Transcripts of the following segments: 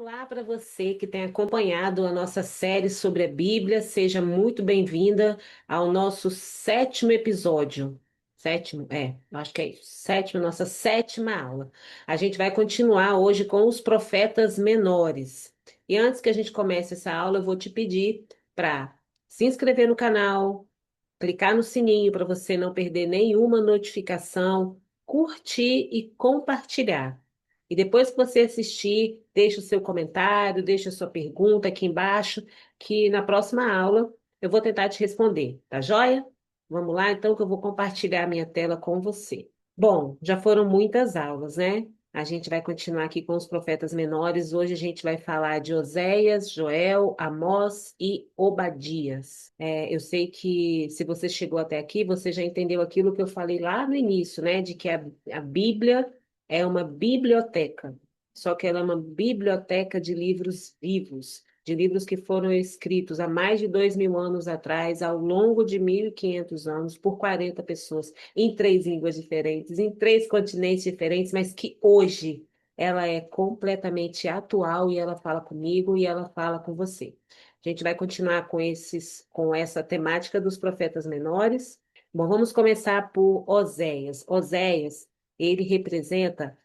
Olá para você que tem acompanhado a nossa série sobre a Bíblia. Seja muito bem-vinda ao nosso sétimo episódio. Sétimo, eu acho que é isso. Sétimo, nossa sétima aula. A gente vai continuar hoje com os profetas menores. E antes que a gente comece essa aula, eu vou te pedir para se inscrever no canal, clicar no sininho para você não perder nenhuma notificação, curtir e compartilhar. E depois que você assistir, deixe o seu comentário, deixe a sua pergunta aqui embaixo, que na próxima aula eu vou tentar te responder, tá joia? Vamos lá, então, que eu vou compartilhar a minha tela com você. Bom, já foram muitas aulas, né? A gente vai continuar aqui com os profetas menores. Hoje a gente vai falar de Oséias, Joel, Amós e Obadias. Eu sei que se você chegou até aqui, você já entendeu aquilo que eu falei lá no início, né? De que a Bíblia é uma biblioteca, só que ela é uma biblioteca de livros vivos, de livros que foram escritos há mais de 2.000 anos atrás, ao longo de 1.500 anos, por 40 pessoas, em três línguas diferentes, em três continentes diferentes, mas que hoje ela é completamente atual e ela fala comigo e ela fala com você. A gente vai continuar com essa temática dos profetas menores. Bom, vamos começar por Oséias. Oséias, ele representa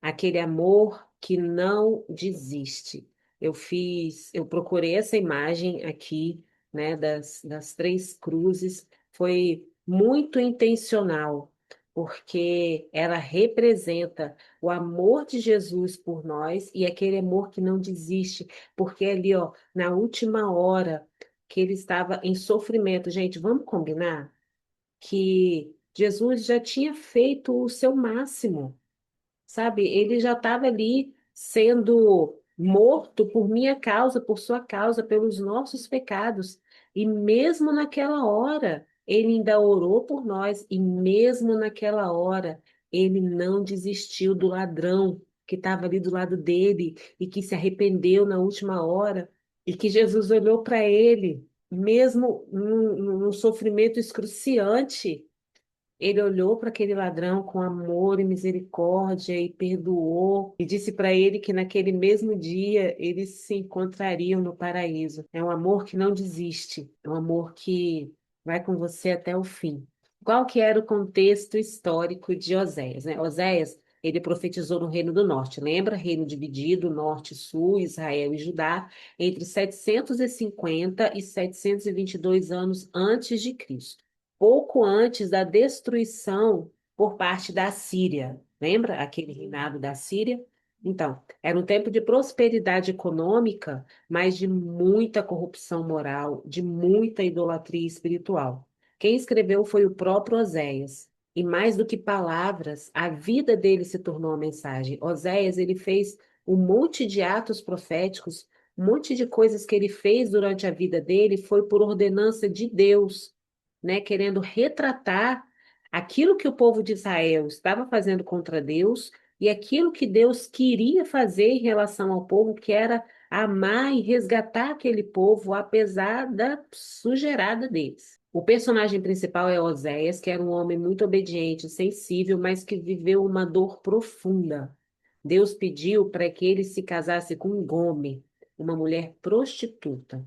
aquele amor que não desiste. Eu procurei essa imagem aqui, né, das três cruzes, foi muito intencional, porque ela representa o amor de Jesus por nós e aquele amor que não desiste, porque ali, ó, na última hora que ele estava em sofrimento, gente, vamos combinar que Jesus já tinha feito o seu máximo, sabe? Ele já estava ali sendo morto por minha causa, por sua causa, pelos nossos pecados. E mesmo naquela hora, ele ainda orou por nós, e mesmo naquela hora, ele não desistiu do ladrão que estava ali do lado dele e que se arrependeu na última hora, e que Jesus olhou para ele, mesmo num sofrimento excruciante. Ele olhou para aquele ladrão com amor e misericórdia e perdoou, e disse para ele que naquele mesmo dia eles se encontrariam no paraíso. É um amor que não desiste, é um amor que vai com você até o fim. Qual que era o contexto histórico de Oséias, né? Oséias, ele profetizou no Reino do Norte, lembra? Reino dividido, norte e sul, Israel e Judá, entre 750 e 722 anos antes de Cristo, pouco antes da destruição por parte da Síria. Lembra aquele reinado da Síria? Então, era um tempo de prosperidade econômica, mas de muita corrupção moral, de muita idolatria espiritual. Quem escreveu foi o próprio Oséias. E mais do que palavras, a vida dele se tornou uma mensagem. Oséias, ele fez um monte de atos proféticos, um monte de coisas que ele fez durante a vida dele foi por ordenança de Deus, né, querendo retratar aquilo que o povo de Israel estava fazendo contra Deus e aquilo que Deus queria fazer em relação ao povo, que era amar e resgatar aquele povo, apesar da sujeirada deles. O personagem principal é Oséias, que era um homem muito obediente, sensível, mas que viveu uma dor profunda. Deus pediu para que ele se casasse com Gomer, uma mulher prostituta,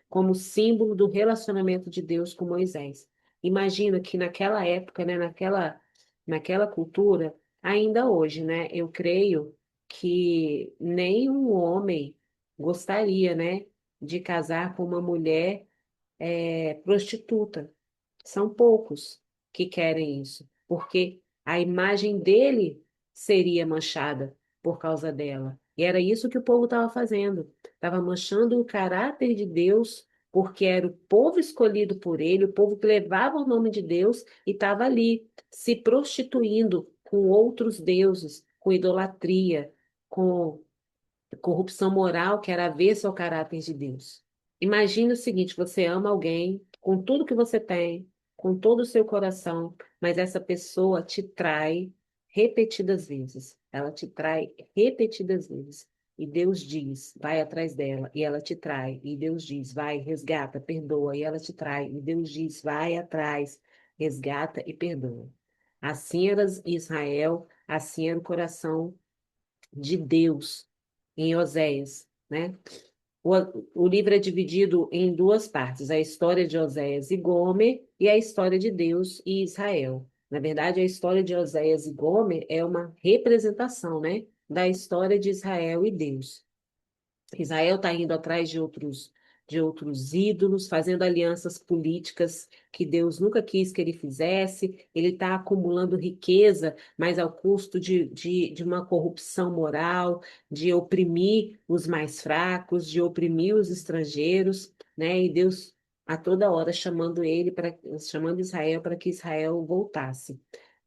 como símbolo do relacionamento de Deus com Moisés. Imagina que naquela época, né, naquela cultura, ainda hoje, né, eu creio que nenhum homem gostaria, né, de casar com uma mulher prostituta. São poucos que querem isso, porque a imagem dele seria manchada por causa dela. E era isso que o povo estava fazendo. Estava manchando o caráter de Deus, porque era o povo escolhido por ele, o povo que levava o nome de Deus e estava ali se prostituindo com outros deuses, com idolatria, com corrupção moral que era avessa ao caráter de Deus. Imagine o seguinte: você ama alguém com tudo que você tem, com todo o seu coração, mas essa pessoa te trai repetidas vezes. Ela te trai repetidas vezes. E Deus diz, vai atrás dela, e ela te trai. E Deus diz, vai, resgata, perdoa, e ela te trai. E Deus diz, vai atrás, resgata e perdoa. Assim era Israel, assim era o coração de Deus em Oséias, né? O, o livro é dividido em duas partes, a história de Oséias e Gomer e a história de Deus e Israel. Na verdade, a história de Oséias e Gomer é uma representação, né, da história de Israel e Deus. Israel está indo atrás de outros ídolos, fazendo alianças políticas que Deus nunca quis que ele fizesse. Ele está acumulando riqueza, mas ao custo de uma corrupção moral, de oprimir os mais fracos, de oprimir os estrangeiros, né? E Deus a toda hora chamando Israel para que Israel voltasse.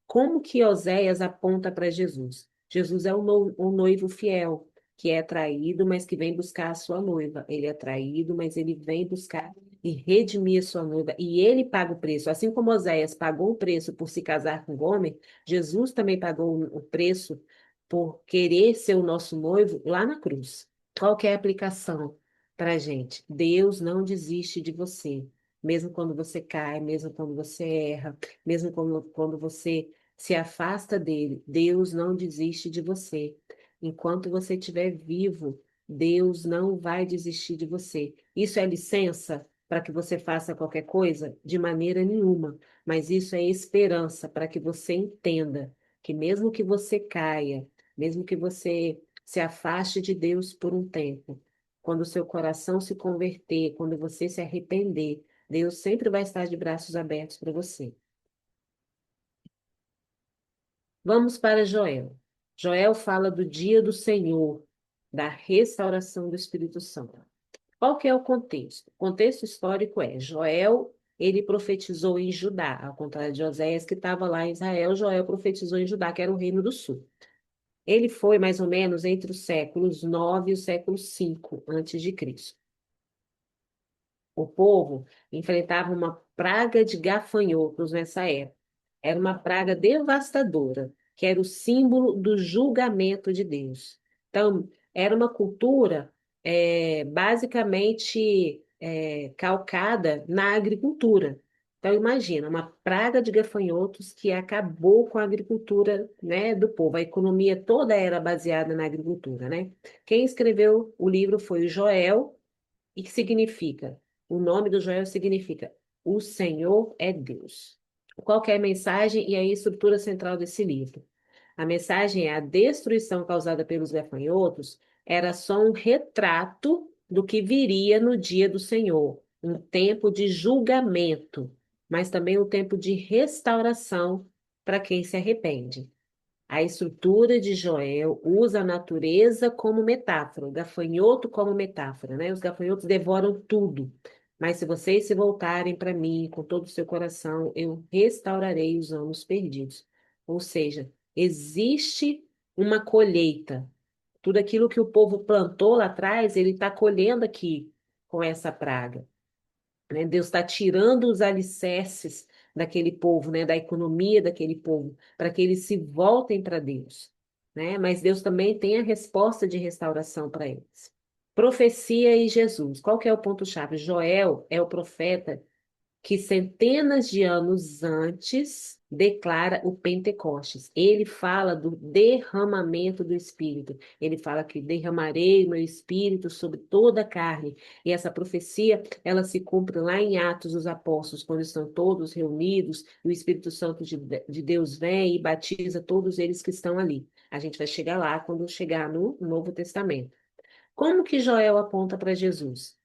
Como que Oséias aponta para Jesus? Jesus é o noivo fiel, que é traído, mas que vem buscar a sua noiva. Ele é traído, mas ele vem buscar e redimir a sua noiva. E ele paga o preço. Assim como Oséias pagou o preço por se casar com Gomer, Jesus também pagou o preço por querer ser o nosso noivo lá na cruz. Qual que é a aplicação para a gente? Deus não desiste de você. Mesmo quando você cai, mesmo quando você erra, mesmo quando você se afasta dele, Deus não desiste de você. Enquanto você estiver vivo, Deus não vai desistir de você. Isso é licença para que você faça qualquer coisa? De maneira nenhuma. Mas isso é esperança para que você entenda que mesmo que você caia, mesmo que você se afaste de Deus por um tempo, quando o seu coração se converter, quando você se arrepender, Deus sempre vai estar de braços abertos para você. Vamos para Joel. Joel fala do dia do Senhor, da restauração do Espírito Santo. Qual que é o contexto? O contexto histórico é Joel, ele profetizou em Judá, ao contrário de Oséias, que estava lá em Israel, Joel profetizou em Judá, que era o reino do sul. Ele foi mais ou menos entre os séculos 9 e o século 5 antes de Cristo. O povo enfrentava uma praga de gafanhotos nessa época. Era uma praga devastadora, que era o símbolo do julgamento de Deus. Então, era uma cultura basicamente calcada na agricultura. Então, imagina, uma praga de gafanhotos que acabou com a agricultura, né, do povo. A economia toda era baseada na agricultura, né? Quem escreveu o livro foi o Joel, e que significa? O nome do Joel significa O Senhor é Deus. Qual que é a mensagem e a estrutura central desse livro? A mensagem é a destruição causada pelos gafanhotos era só um retrato do que viria no dia do Senhor, um tempo de julgamento, mas também um tempo de restauração para quem se arrepende. A estrutura de Joel usa a natureza como metáfora, o gafanhoto como metáfora, né? Os gafanhotos devoram tudo. Mas se vocês se voltarem para mim com todo o seu coração, eu restaurarei os anos perdidos. Ou seja, existe uma colheita. Tudo aquilo que o povo plantou lá atrás, ele está colhendo aqui com essa praga, né? Deus está tirando os alicerces daquele povo, né? Da economia daquele povo, para que eles se voltem para Deus, né? Mas Deus também tem a resposta de restauração para eles. Profecia e Jesus. Qual que é o ponto-chave? Joel é o profeta que centenas de anos antes declara o Pentecostes. Ele fala do derramamento do Espírito. Ele fala que derramarei o meu Espírito sobre toda a carne. E essa profecia, ela se cumpre lá em Atos dos Apóstolos, quando estão todos reunidos, e o Espírito Santo de Deus vem e batiza todos eles que estão ali. A gente vai chegar lá quando chegar no Novo Testamento. Como que Joel aponta para Jesus?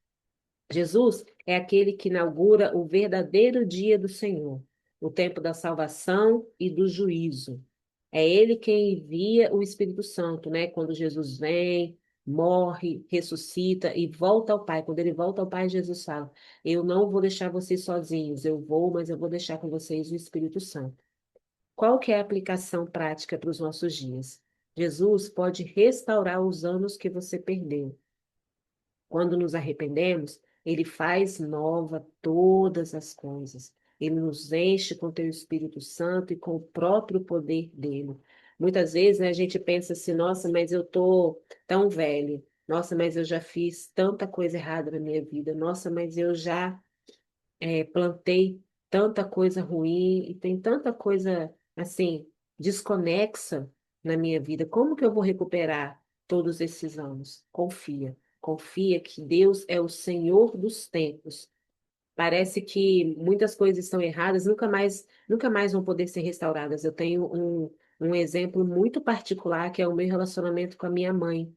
Jesus é aquele que inaugura o verdadeiro dia do Senhor, o tempo da salvação e do juízo. É ele quem envia o Espírito Santo, né? Quando Jesus vem, morre, ressuscita e volta ao Pai. Quando ele volta ao Pai, Jesus fala: Eu não vou deixar vocês sozinhos, eu vou, mas eu vou deixar com vocês o Espírito Santo. Qual que é a aplicação prática para os nossos dias? Jesus pode restaurar os anos que você perdeu. Quando nos arrependemos, ele faz nova todas as coisas. Ele nos enche com o teu Espírito Santo e com o próprio poder dele. Muitas vezes, né, a gente pensa assim, nossa, mas eu tô tão velho. Nossa, mas eu já fiz tanta coisa errada na minha vida. Nossa, mas eu já plantei tanta coisa ruim e tem tanta coisa assim desconexa na minha vida. Como que eu vou recuperar? todos esses anos. Confia. Confia que Deus é o Senhor dos tempos. Parece que muitas coisas estão erradas, nunca mais vão poder ser restauradas. Eu tenho um exemplo muito particular, que é o meu relacionamento com a minha mãe,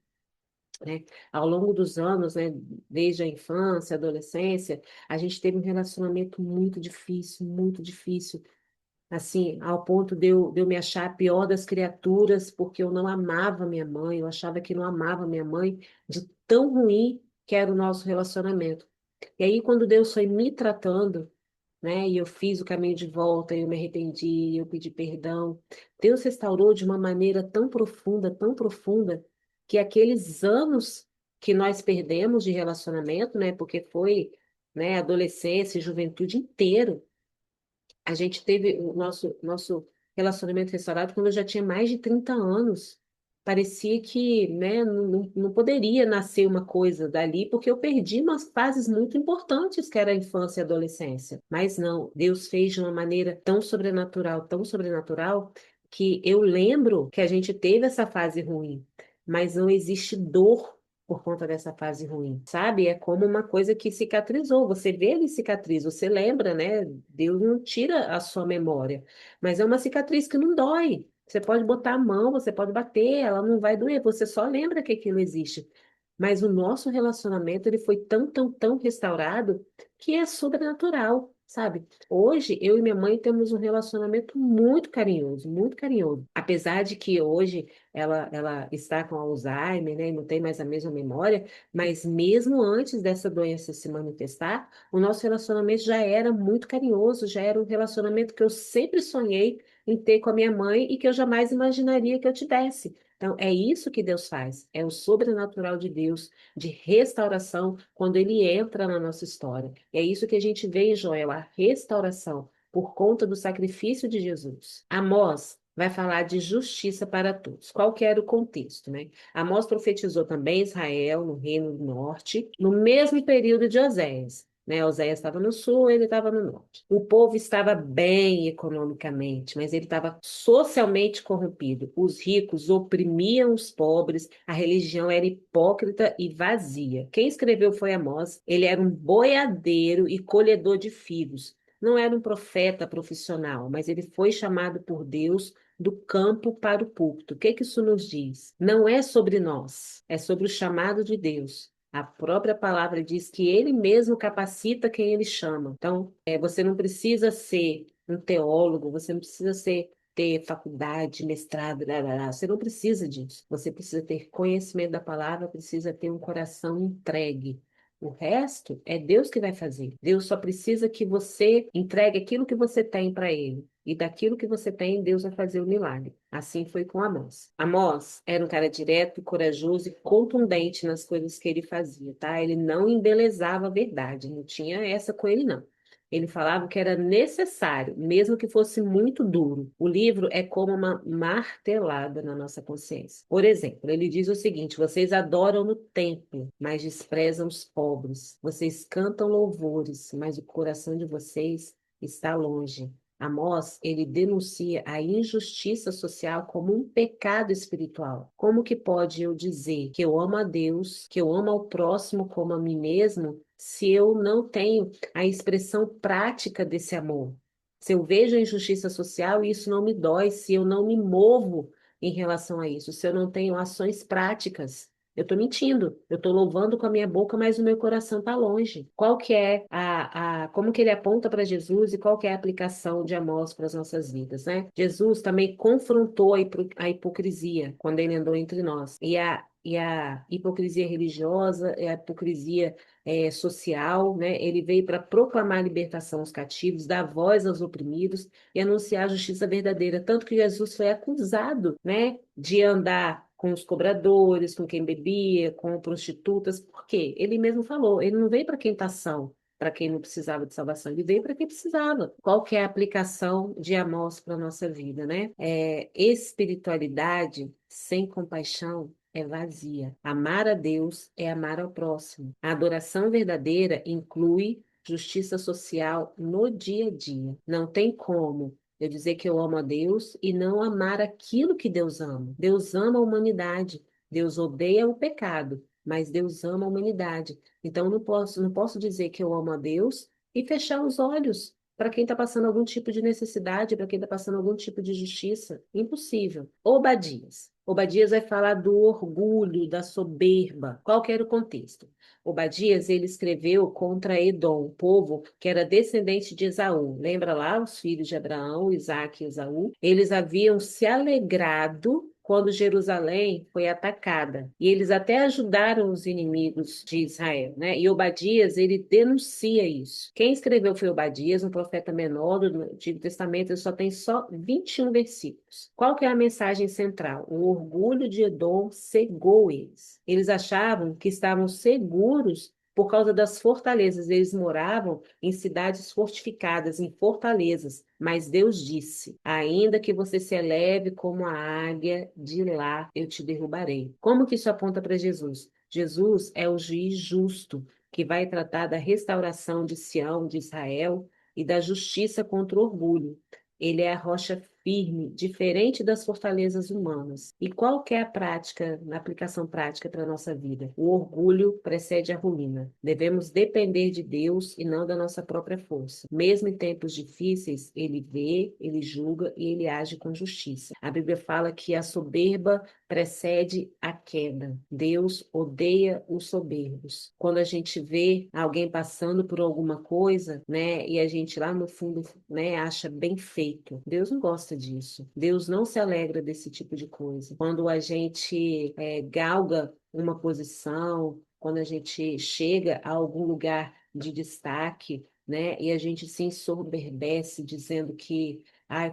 né? Ao longo dos anos, né, desde a infância, adolescência, a gente teve um relacionamento muito difícil, assim, ao ponto de eu me achar a pior das criaturas, porque eu não amava minha mãe, eu achava que não amava minha mãe, de tão ruim que era o nosso relacionamento. E aí, quando Deus foi me tratando, né, e eu fiz o caminho de volta, eu me arrependi, eu pedi perdão, Deus restaurou de uma maneira tão profunda, que aqueles anos que nós perdemos de relacionamento, né, porque foi, né, adolescência e juventude inteiro, a gente teve o nosso relacionamento restaurado quando eu já tinha mais de 30 anos. Parecia que, né, não poderia nascer uma coisa dali, porque eu perdi umas fases muito importantes, que era a infância e a adolescência. Mas não, Deus fez de uma maneira tão sobrenatural, que eu lembro que a gente teve essa fase ruim, mas não existe dor por conta dessa fase ruim, sabe? É como uma coisa que cicatrizou. Você vê ali cicatriz, você lembra, né? Deus não tira a sua memória, mas é uma cicatriz que não dói. Você pode botar a mão, você pode bater, ela não vai doer, você só lembra que aquilo existe. Mas o nosso relacionamento, ele foi tão restaurado que é sobrenatural, sabe? Hoje, eu e minha mãe temos um relacionamento muito carinhoso, muito carinhoso. Apesar de que hoje ela está com Alzheimer, né, e não tem mais a mesma memória, mas mesmo antes dessa doença se manifestar, o nosso relacionamento já era muito carinhoso, já era um relacionamento que eu sempre sonhei em ter com a minha mãe e que eu jamais imaginaria que eu tivesse. Então, é isso que Deus faz, é o sobrenatural de Deus, de restauração, quando Ele entra na nossa história. E é isso que a gente vê em Joel, a restauração, por conta do sacrifício de Jesus. Amós vai falar de justiça para todos. Qual que era o contexto, né? Amós profetizou também Israel, no Reino do Norte, no mesmo período de Oséias. Né? Oséias estava no sul, ele estava no norte. O povo estava bem economicamente, mas ele estava socialmente corrompido. Os ricos oprimiam os pobres, a religião era hipócrita e vazia. Quem escreveu foi Amós. Ele era um boiadeiro e colhedor de figos. Não era um profeta profissional, mas ele foi chamado por Deus do campo para o púlpito. O que que isso nos diz? Não é sobre nós, é sobre o chamado de Deus. A própria palavra diz que ele mesmo capacita quem ele chama. Então, você não precisa ser um teólogo, você não precisa ter faculdade, mestrado, você não precisa disso. Você precisa ter conhecimento da palavra, precisa ter um coração entregue. O resto é Deus que vai fazer. Deus só precisa que você entregue aquilo que você tem para Ele. E daquilo que você tem, Deus vai fazer o milagre. Assim foi com Amós. Amós era um cara direto, corajoso e contundente nas coisas que ele fazia, tá? Ele não embelezava a verdade, não tinha essa com ele, não. Ele falava o que era necessário, mesmo que fosse muito duro. O livro é como uma martelada na nossa consciência. Por exemplo, ele diz o seguinte: vocês adoram no templo, mas desprezam os pobres. Vocês cantam louvores, mas o coração de vocês está longe. Amós, ele denuncia a injustiça social como um pecado espiritual. Como que pode eu dizer que eu amo a Deus, que eu amo ao próximo como a mim mesmo, se eu não tenho a expressão prática desse amor? Se eu vejo a injustiça social e isso não me dói, se eu não me movo em relação a isso, se eu não tenho ações práticas, eu estou mentindo, eu estou louvando com a minha boca, mas o meu coração está longe. Qual que é como que ele aponta para Jesus e qual que é a aplicação de Amós para as nossas vidas, né? Jesus também confrontou a hipocrisia quando ele andou entre nós. E a hipocrisia religiosa, e a hipocrisia social, né? Ele veio para proclamar a libertação aos cativos, dar voz aos oprimidos e anunciar a justiça verdadeira. Tanto que Jesus foi acusado, né, de andar com os cobradores, com quem bebia, com prostitutas. Por quê? Ele mesmo falou, ele não veio para quem está são, para quem não precisava de salvação, ele veio para quem precisava. Qual que é a aplicação de Amós para a nossa vida, né? Espiritualidade sem compaixão é vazia. Amar a Deus é amar ao próximo. A adoração verdadeira inclui justiça social no dia a dia. Não tem como eu dizer que eu amo a Deus e não amar aquilo que Deus ama. Deus ama a humanidade. Deus odeia o pecado, mas Deus ama a humanidade. Então, eu não posso dizer que eu amo a Deus e fechar os olhos para quem está passando algum tipo de necessidade, para quem está passando algum tipo de justiça. Impossível. Obadias. Obadias vai falar do orgulho, da soberba. Qual que era o contexto? Obadias, ele escreveu contra Edom, o povo que era descendente de Esaú. Lembra lá os filhos de Abraão, Isaque e Esaú? Eles haviam se alegrado quando Jerusalém foi atacada. E eles até ajudaram os inimigos de Israel, né? E Obadias, ele denuncia isso. Quem escreveu foi Obadias, um profeta menor do Antigo Testamento, ele só tem só 21 versículos. Qual que é a mensagem central? O orgulho de Edom cegou eles. Eles achavam que estavam seguros por causa das fortalezas. Eles moravam em cidades fortificadas, em fortalezas. Mas Deus disse: ainda que você se eleve como a águia, de lá eu te derrubarei. Como que isso aponta para Jesus? Jesus é o juiz justo que vai tratar da restauração de Sião, de Israel, e da justiça contra o orgulho. Ele é a rocha firme, diferente das fortalezas humanas. E qual que é a prática, na aplicação prática para a nossa vida? O orgulho precede a ruína. Devemos depender de Deus e não da nossa própria força. Mesmo em tempos difíceis, ele vê, ele julga e ele age com justiça. A Bíblia fala que a soberba precede a queda. Deus odeia os soberbos. Quando a gente vê alguém passando por alguma coisa, né, e a gente lá no fundo, né, acha bem feito. Deus não gosta disso. Deus não se alegra desse tipo de coisa. Quando a gente galga uma posição, quando a gente chega a algum lugar de destaque, né, e a gente se ensoberbece dizendo que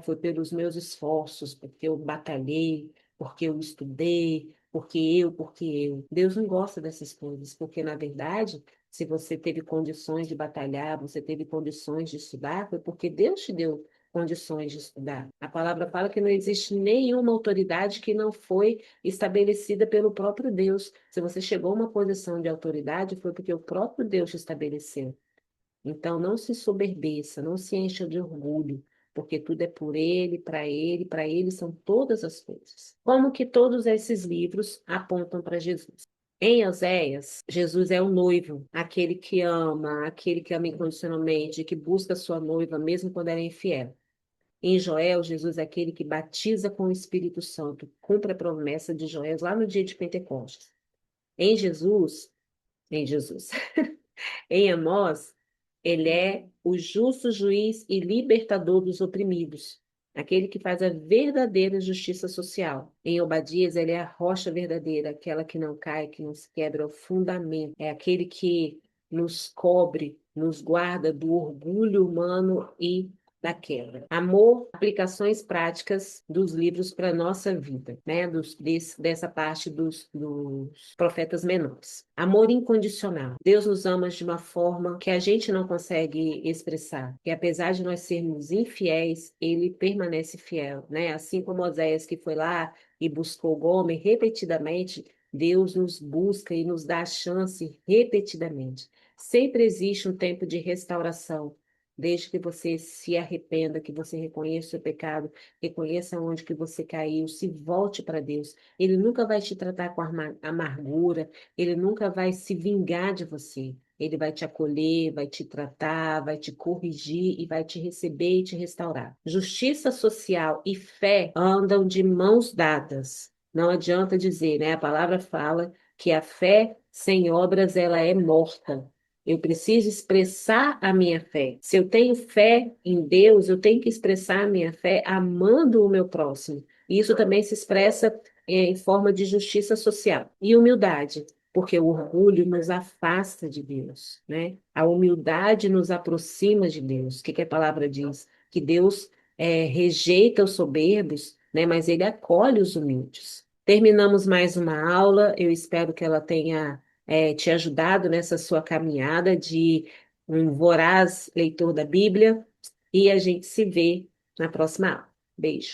foi pelos meus esforços, porque eu batalhei, porque eu estudei, porque eu. Deus não gosta dessas coisas, porque na verdade, se você teve condições de batalhar, você teve condições de estudar, foi porque Deus te deu condições de estudar. A palavra fala que não existe nenhuma autoridade que não foi estabelecida pelo próprio Deus. Se você chegou a uma posição de autoridade, foi porque o próprio Deus te estabeleceu. Então, não se soberbeça, não se encha de orgulho, porque tudo é por para ele são todas as coisas. Como que todos esses livros apontam para Jesus? Em Oséias, Jesus é o noivo, aquele que ama incondicionalmente, que busca sua noiva mesmo quando ela é infiel. Em Joel, Jesus é aquele que batiza com o Espírito Santo, cumpre a promessa de Joel lá no dia de Pentecostes. Em Jesus, em Jesus, em Amós, ele é o justo juiz e libertador dos oprimidos, aquele que faz a verdadeira justiça social. Em Obadias, ele é a rocha verdadeira, aquela que não cai, que não se quebra, é o fundamento. É aquele que nos cobre, nos guarda do orgulho humano e da queda. Amor, aplicações práticas dos livros para a nossa vida, né? Dessa parte dos profetas menores. Amor incondicional. Deus nos ama de uma forma que a gente não consegue expressar. E apesar de nós sermos infiéis, ele permanece fiel, né? Assim como Oséias que foi lá e buscou Gomer repetidamente, Deus nos busca e nos dá a chance repetidamente. Sempre existe um tempo de restauração. Desde que você se arrependa, que você reconheça o seu pecado, reconheça onde que você caiu, se volte para Deus. Ele nunca vai te tratar com amargura, ele nunca vai se vingar de você. Ele vai te acolher, vai te tratar, vai te corrigir e vai te receber e te restaurar. Justiça social e fé andam de mãos dadas. Não adianta dizer, né? A palavra fala que a fé sem obras ela é morta. Eu preciso expressar a minha fé. Se eu tenho fé em Deus, eu tenho que expressar a minha fé amando o meu próximo. E isso também se expressa em forma de justiça social e humildade, porque o orgulho nos afasta de Deus, né? A humildade nos aproxima de Deus. O que a palavra diz? Que Deus rejeita os soberbos, né? Mas ele acolhe os humildes. Terminamos mais uma aula. Eu espero que ela tenha te ajudado nessa sua caminhada de um voraz leitor da Bíblia. E a gente se vê na próxima aula. Beijo.